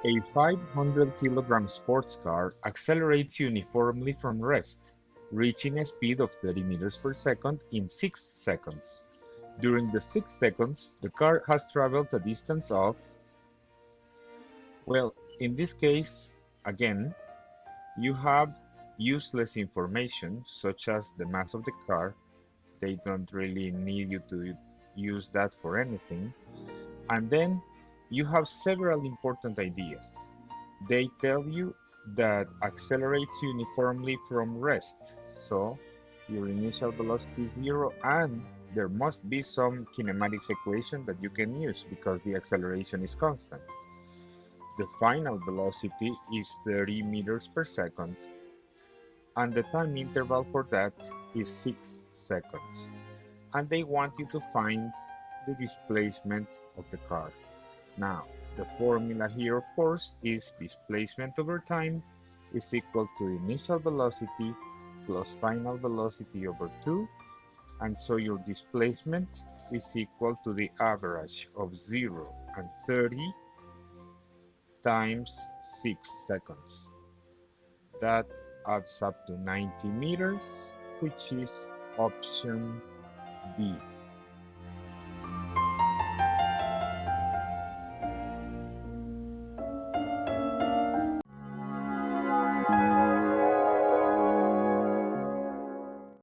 A 500-kilogram sports car accelerates uniformly from rest, reaching a speed of 30 meters per second in 6 seconds. During the 6 seconds, the car has traveled a distance of, well, in this case, again, you have useless information such as the mass of the car. They don't really need you to use that for anything. And then you have several important ideas. They tell you that accelerates uniformly from rest. So your initial velocity is zero, and there must be some kinematics equation that you can use because the acceleration is constant. The final velocity is 30 meters per second, and the time interval for that is 6 seconds. And they want you to find the displacement of the car. Now, the formula here, of course, is displacement over time is equal to initial velocity plus final velocity over 2, and so your displacement is equal to the average of 0 and 30 times 6 seconds. That adds up to 90 meters, which is option B.